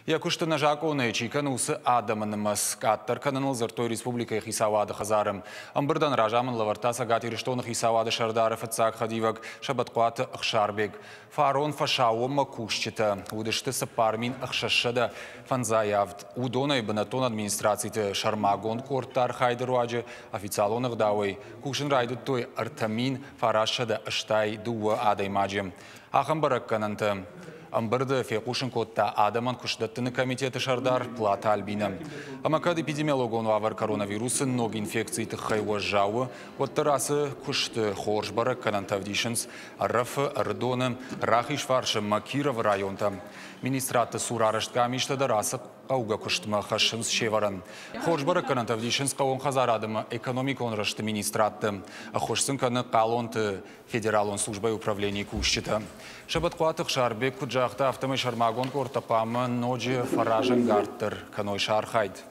Якушты на жаконы чикан усы адамынымыз каттар кананыл зыртой республика хисавады хазарым. Амбырдан ражамын лавартаса гатириштоны хисавады шардары фыцак хадивак шабаткуаты ықшарбек. Фарон фашауыма кушчита. Удышты сапармин ықшашыда фанзаявд. Удонай бынатон администрацийты шармагон корттар хайдыруаджы официалон ығдауай. Кушын райдут той артамин фарашыда ыштай дуы адаймаджы. Ахамбарак кананты. Амбырды фекушын котта адаман куштаттыны комитеты шардар плата альбина. Амакад эпидемиологону авар коронавирусы ног инфекции тыхайва жауы, оттарасы кушты хоржбара канантавдишынс, рафы ардоны, рахиш фаршы Макиров районта. Министраты сурарышт камиштада расы ауга куштыма хашынс шеваран. Хоржбара канантавдишынс қауын хазар адымы экономик онрышты министратты. Ахошсын каны қалонты федералон службай управления кушчита. Шабаткуатых шарбек куджахта автомы шармагон кортапамы ноджи фаражен гартер каной шархайд.